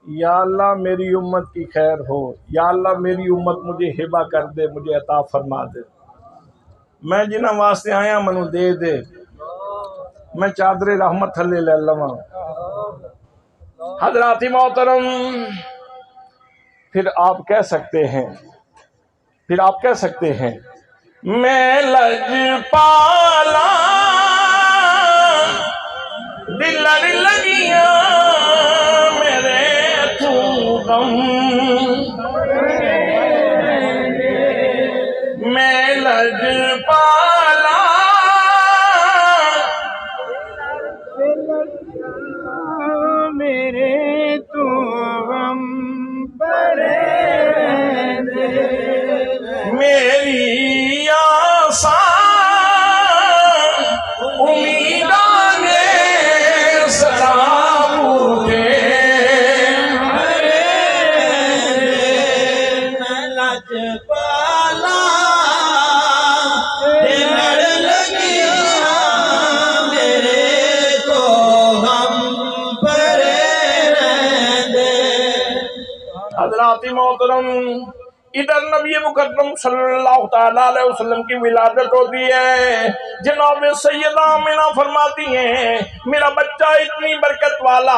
या अल्लाह मेरी उम्मत की खैर हो, या अल्लाह मेरी उम्मत मुझे हिबा कर दे, मुझे अता फरमा दे। मैं जिन्हां वास्ते आया मनु दे दे, मैं चादरे रहमत थले ले लवां। हज़रात मोहतरम, फिर आप कह सकते हैं, फिर आप कह सकते हैं, मैं लजपाला दिलर लगिया मेरे तू गम, मैं लजपाला मेरे तू गम परे दे, मेरी आशा उम्मीदां ने सदा उठे, लजपाला दिलर लगिया मेरे तो हम परे दे। हज़रात मोहतरम, इधर नबी मुकद्दम सल्लल्लाहु तआला अलैहि वसल्लम की विलादत होती है। जनाब सैयदा आमिना फरमाती हैं, मेरा बच्चा इतनी बरकत वाला,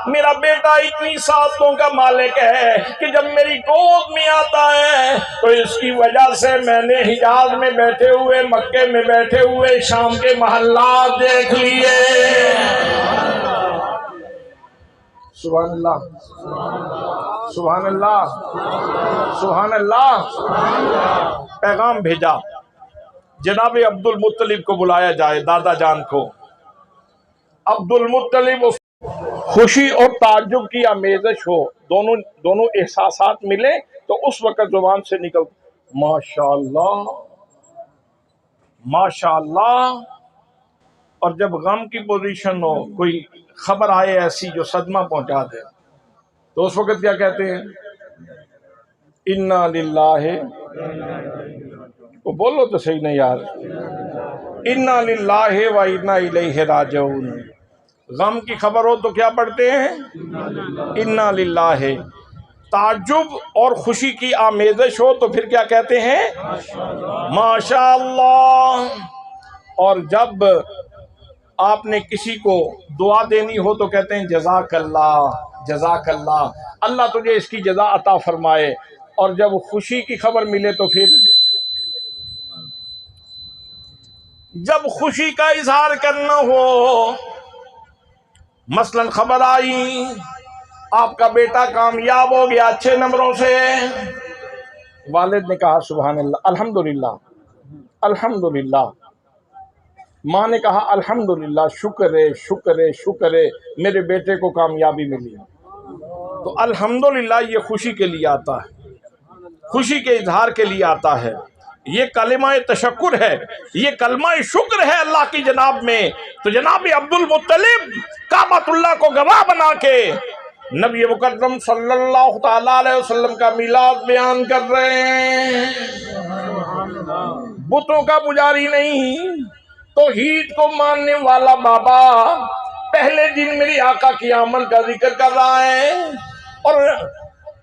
मेरा बेटा इतनी सादतों का मालिक है कि जब मेरी गोद में आता है तो इसकी वजह से मैंने हिजाज में बैठे हुए, मक्के में बैठे हुए शाम के महल्लात देख लिए। सुभान अल्लाह, सुभान अल्लाह, सुभान अल्लाह। पैगाम भेजा, जनाब अब्दुल मुत्तलिब को बुलाया जाए, दादा जान को। अब्दुल मुत्तलिब, खुशी और ताज्जुब की आमेज़श हो, दोनों एहसासात मिले तो उस वक्त जुबान से निकल माशाअल्लाह, माशाअल्लाह। और जब गम की पोजीशन हो, कोई खबर आए ऐसी जो सदमा पहुंचा दे, तो उस वक्त क्या कहते हैं? इन्ना लिल्लाहि, तो बोलो तो सही नहीं यार, इन्ना लिल्लाहि व इन्ना इलैहि राजिऊन। गम की खबर हो तो क्या पढ़ते हैं? इन्ना लिल्लाहि। ताज्जुब और खुशी की आमेज़श हो तो फिर क्या कहते हैं? माशाअल्लाह। और जब आपने किसी को दुआ देनी हो तो कहते हैं जज़ाकल्लाह, जज़ाकल्लाह। अल्लाह तुझे इसकी जजा अता फरमाए। और जब खुशी की खबर मिले तो फिर जब खुशी का इजहार करना हो, मसलन खबर आई आपका बेटा कामयाब हो गया अच्छे नंबरों से, वालिद ने कहा सुभान अल्लाह, अल्हम्दुलिल्लाह अल्हम्दुलिल्लाह। माँ ने कहा अल्हम्दुलिल्लाह, शुक्र है शुक्र है शुक्र है मेरे बेटे को कामयाबी मिली। तो अल्हम्दुलिल्लाह ये खुशी के लिए आता है, खुशी के इजहार के लिए आता है। ये कलिमा तशक्कुर है, ये कलमा शुक्र है अल्लाह की जनाब में। तो जनाब अब्दुल मुत्तलिब काबतुल्लाह को गवाह बना के नबी मुकर्रम सल्लल्लाहु ताला अलैहि वसल्लम का मिलाद बयान कर रहे हैं। बुतों का पुजारी नहीं, तौहीद को मानने वाला बाबा पहले दिन मेरी आका की आमद का जिक्र कर रहा है। और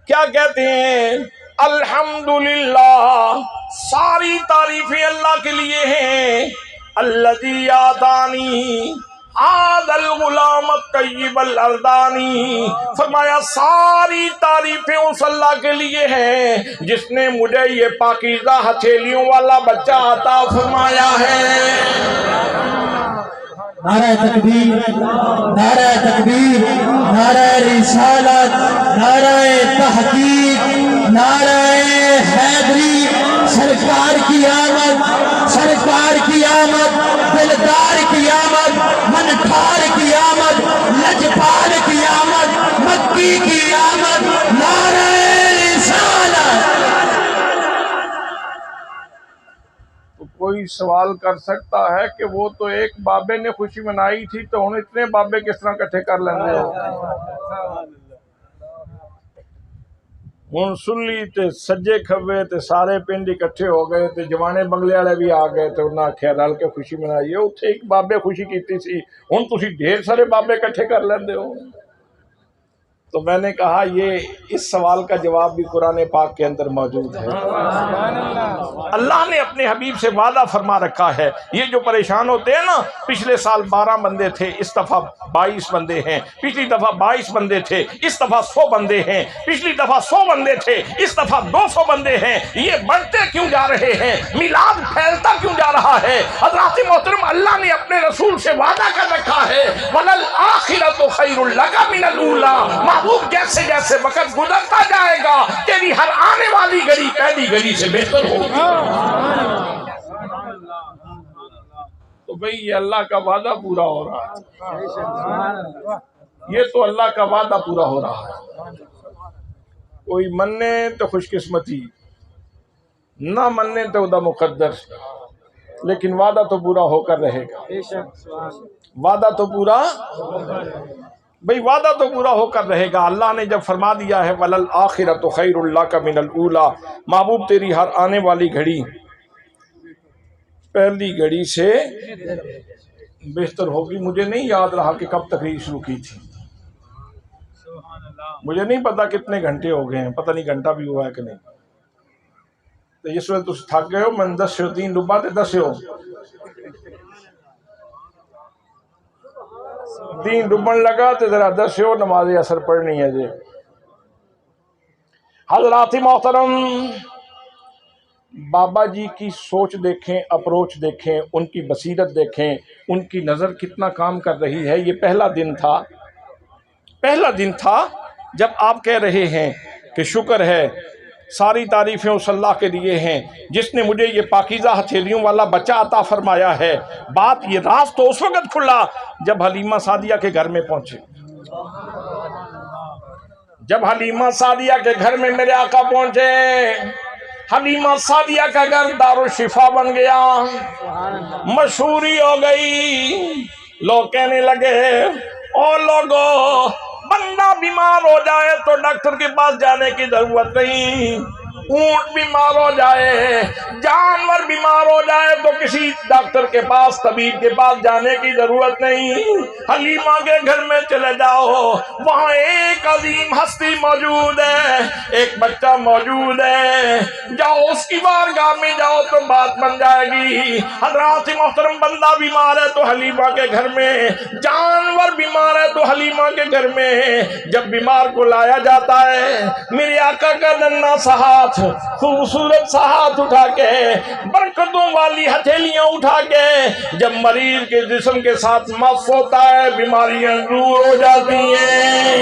क्या कहते हैं, अल्हम्दुलिल्लाह, सारी तारीफें अल्लाह के लिए हैं। अल्लज़ी आतानी आदल गुलाम तय्यिबल अर्दानी, फरमाया सारी तारीफें उस अल्लाह के लिए हैं जिसने मुझे ये पाकीज़ा हथेलियों वाला बच्चा अता फरमाया है। नारे तकबीर, नारे तकबीर, नारे रिसालत, नारे तहकीक, नारे हैदरी। सरकार की आमद, सरकार की आमद, दिलदार की आमद, मनठार की आमद, लजपाल की आमद, मक्की की आमद, नारे रिसालत। तो कोई सवाल कर सकता है कि वो तो एक बाबे ने खुशी मनाई थी, तो हम इतने बाबे किस तरह इकट्ठे कर लेंगे हो। हुण सुली ते सज्जे खब्बे ते सारे पिंड इकट्ठे हो गए, ते जवाने बंगले वाले भी आ गए, तो उन्हें आख्या रल के खुशी मनाइए। उत्थे एक बाबे खुशी की सी, हुण तुसीं ढेर सारे बाबे इकट्ठे कर लेंदे हो। तो मैंने कहा ये इस सवाल का जवाब भी कुरान पाक के अंदर मौजूद है। अल्लाह ने अपने हबीब से वादा फरमा रखा है। ये जो परेशान होते हैं ना, पिछले साल 12 बंदे थे, इस दफा 22 बंदे हैं, पिछली दफा 22 बंदे थे, इस दफा 100 बंदे हैं, पिछली दफा 100 बंदे थे, इस दफा 200 बंदे हैं। ये बढ़ते क्यों जा रहे हैं? मिलाद फैलता क्यों जा रहा है? हज़रात मोहतरम, अल्लाह ने अपने रसूल से वादा कर रखा है, वलल आखिरतु खैरुल लका मिनल ऊला। महबूब, जैसे जैसे वक्त गुजरता जाएगा तेरी हर आने वाली घड़ी पहली घड़ी से बेहतर होगी। तो भाई ये अल्लाह का वादा पूरा हो रहा है, ये तो अल्लाह का वादा पूरा हो रहा है। कोई मन्ने तो खुशकिस्मती, ना मन्ने तो उदा मुकद्दर, लेकिन वादा तो पूरा होकर रहेगा। वादा तो पूरा, भाई वादा तो पूरा होकर रहेगा। अल्लाह ने जब फरमा दिया है वलल आखिरतु खैरुल लका मिनल ऊला, महबूब तेरी हर आने वाली घड़ी पहली घड़ी से बेहतर होगी। मुझे नहीं याद रहा कि कब तकरीर शुरू की थी, मुझे नहीं पता कितने घंटे हो गए हैं, पता नहीं घंटा भी हुआ है कि नहीं। तो इस वक्त तुम थक गए हो, मैं 10 3 डुब्बा ते 10 दिन डुबन लगा तो जरा 10 नमाज असर पढ़नी है जी। हज़रात मोहतरम, बाबा जी की सोच देखें, अप्रोच देखें, उनकी बसीरत देखें, उनकी नज़र कितना काम कर रही है। ये पहला दिन था, पहला दिन था जब आप कह रहे हैं कि शुक्र है, सारी तारीफ़ें उस अल्लाह के लिए हैं जिसने मुझे ये पाकीज़ा हथेलियों वाला बच्चा अता फरमाया है। बात ये राज तो उस वक़्त खुला जब हलीमा सादिया के घर में पहुंचे। जब हलीमा सादिया के घर में मेरे आका पहुंचे, हलीमा सादिया का घर दारुल शिफा बन गया, मशहूरी हो गई। लोग कहने लगे, ओ लोगों, बंदा बीमार हो जाए तो डॉक्टर के पास जाने की जरूरत नहीं, ऊंट बीमार हो जाए, जानवर बीमार हो जाए तो किसी डॉक्टर के पास, तबीब के पास जाने की जरूरत नहीं। हलीमा के घर में चले जाओ, वहां एक अजीम हस्ती मौजूद है, एक बच्चा मौजूद है, जाओ उसकी बारगाह में जाओ तो बात बन जाएगी। हज़रात मोहतरम, बंदा बीमार है तो हलीमा के घर में, जानवर बीमार है तो हलीमा के घर में। जब बीमार को लाया जाता है, मेरे आका का नन्हा सा हाथ, खूबसूरत सा हाथ उठा के, बरकतों वाली हथेलियां उठा के जब मरीज के जिस्म के साथ मस होता है, बीमारियां दूर हो जाती हैं।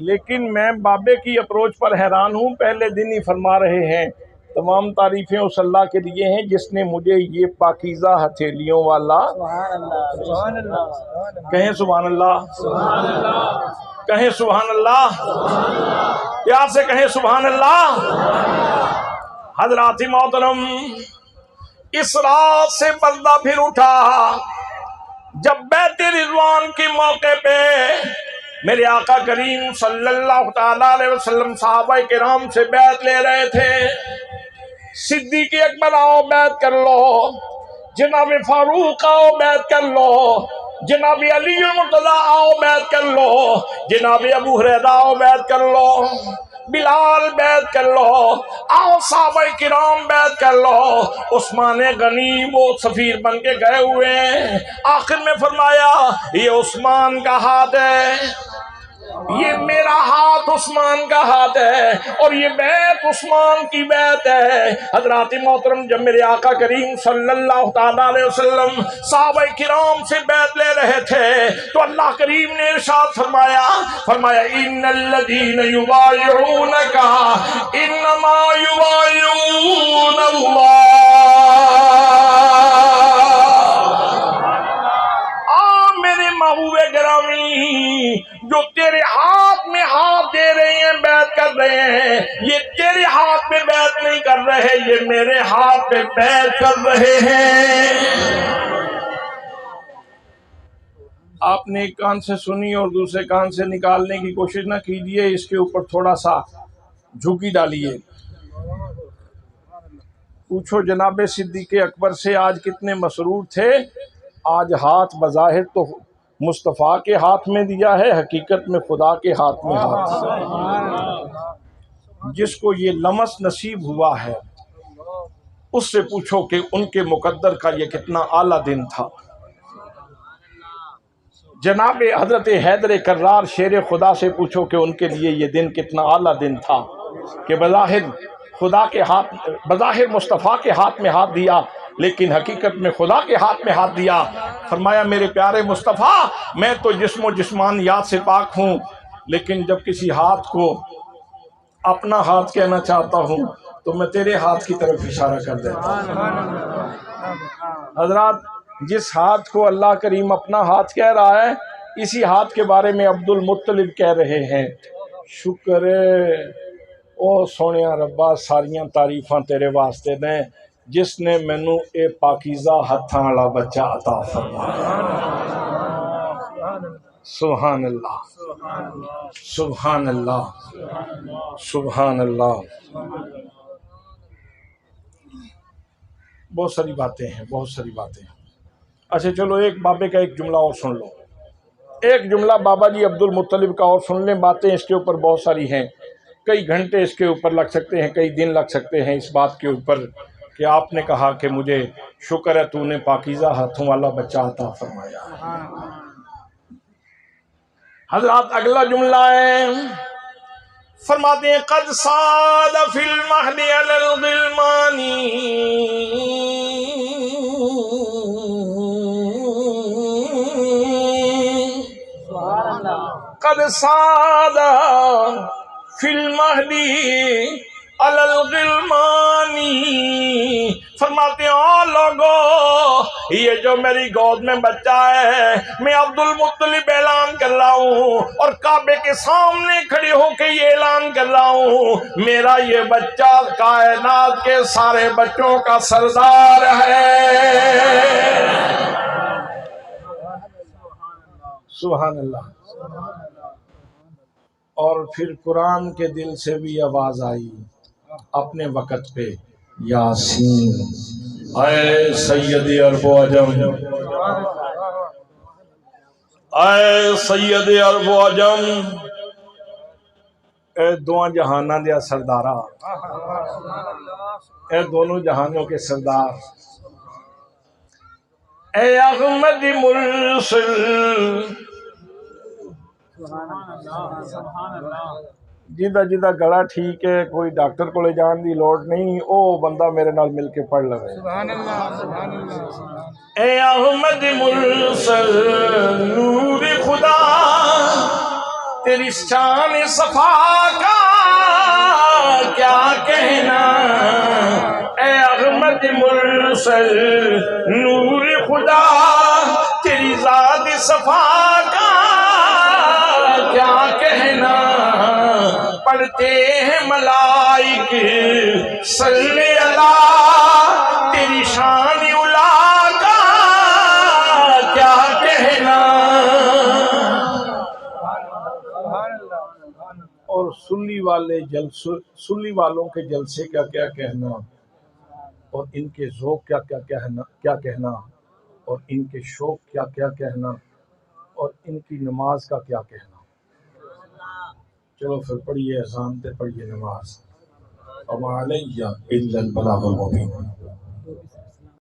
लेकिन मैं बाबे की अप्रोच पर हैरान हूं। पहले दिन ही फरमा रहे हैं, तमाम तारीफें उस अल्लाह के लिए हैं जिसने मुझे ये पाकीज़ा हथेलियों वाला, कहें सुभान अल्लाह, कहें सुभान अल्लाह, प्यार से कहें सुभान अल्लाह। हज़रात मोहतरम, इस रात से पर्दा फिर उठा जब बैत रिज़वान के मौके पे मेरे आका करीम सल्लल्लाहु तआला अलैहि वसल्लम सहाबाए किराम से बैत ले रहे थे। सिद्दीक़ अकबर आओ बैत कर लो, जनाब फारूक आओ बैत कर लो, जनाब अली मुर्तज़ा आओ बैत कर लो, जनाब अबू हुरैरा आओ बैत कर लो, बिलाल बैत कर लो, आओ सहाबाए किराम बैत कर लो। उस्मान गनी वो सफीर बन के गए हुए हैं। आखिर में फरमाया, ये उस्मान का हाथ है, ये मेरा हाथ उस्मान का हाथ है, और ये बैत उस्मान की बैत है। हज़रात मोहतरम, जब मेरे आका करीम सल्लल्लाहु तआला अलैहि वसल्लम सहाबाए किराम से बैत ले रहे थे तो अल्लाह करीम ने इरशाद फरमाया इन्नल्लज़ीना युबायिऊनका इन्नमा युबायिऊनल्लाह। मेरे महबूबे गिरामी, जो तेरे हाथ में हाथ दे रहे हैं, बैत कर रहे हैं, ये तेरे हाथ में बैत नहीं कर रहे, ये मेरे हाथ पे बैत कर रहे हैं। आपने एक कान से सुनी और दूसरे कान से निकालने की कोशिश ना कीजिए, इसके ऊपर थोड़ा सा झुकी डालिए। पूछो जनाबे सिद्दीक़ अकबर से आज कितने मसरूर थे। आज हाथ बज़ाहिर तो मुस्तफ़ा के हाथ में दिया है, हकीकत में खुदा के हाथ में हाथ। जिसको ये लमस नसीब हुआ है उससे पूछो कि उनके मुकद्दर का ये कितना आला दिन था। जनाबे हजरत हैदर कर्रार शेर खुदा से पूछो कि उनके लिए ये दिन कितना आला दिन था कि बज़ाहिर खुदा के हाथ, बज़ाहिर मुस्तफ़ा के हाथ में हाथ दिया, लेकिन हकीकत में खुदा के हाथ में हाथ दिया। फरमाया, मेरे प्यारे मुस्तफ़ा, मैं तो जिस्मो जिस्मानियात से पाक हूँ, लेकिन जब किसी हाथ को अपना हाथ कहना चाहता हूँ तो मैं तेरे हाथ की तरफ इशारा कर देता हूँ। हज़रात, जिस हाथ को अल्लाह करीम अपना हाथ कह रहा है, इसी हाथ के बारे में अब्दुल मुत्तलिब कह रहे हैं, शुक्र ओ सोने रब्बा, सारियां तारीफां तेरे वास्ते ने जिसने मैनू ए पाकीज़ा हत्थां वाला बच्चा अता फरमाया। सुभान अल्लाह, सुभान अल्लाह, सुभान अल्लाह। बहुत सारी बातें हैं, बहुत सारी बातें हैं। अच्छा चलो, एक बाबे का एक जुमला और सुन लो, एक जुमला बाबा जी अब्दुल मुत्तलिब का और सुन लें। बातें इसके ऊपर बहुत सारी हैं, कई घंटे इसके ऊपर लग सकते हैं, कई दिन लग सकते हैं इस बात के ऊपर कि आपने कहा कि मुझे शुक्र है तूने पाकीज़ा हाथों वाला बच्चा अता फरमाया। हज़रात, अगला जुमला है, फरमाते हैं, क़द साद फिल महदी अलल ग़िलमानी, क़द साद फिल महदी अलल ग़िलमानी। फरमाते हैं, ओ लोगो, ये जो मेरी गोद में बच्चा है, मैं अब्दुल मुत्तलिब ऐलान कर रहा हूँ और काबे के सामने खड़े होकर ये ऐलान कर रहा हूँ, मेरा ये बच्चा कायनात के सारे बच्चों का सरदार है। सुभान अल्लाह। और फिर कुरान के दिल से भी आवाज आई अपने वक़्त पे, यासीन आए सैयद अरबो अजम, आए सैयद अरबो अजम, ए दोवां जहाना दिया सरदारा, ए दोनों जहानों के सरदार, ए अहमद मुरसल, जिदा जिदा गला ठीक है, कोई डॉक्टर को ले जाने की लोड़ नहीं, ओ बंदा मेरे नाल मिल के पढ़ लवे। ए अहमद मुरसल नूर खुदा, तेरी शान सफा का क्या कहना, ए अहमद मुरसल नूर खुदा, तेरी जात सफा का क्या कहना, पढ़ते हैं मलाइक सल्ले अला, तेरी शान उला का क्या कहना। और सुल्ली वालों के जलसे का क्या कहना, और इनके ज़ौक़ क्या कहना, और इनके शौक क्या कहना, और इनकी नमाज का क्या कहना। चलो फिर पढ़िए, अज़ान पे पढ़िए नमाज। अमा अलैया इल्लल बलागुल मुबीन।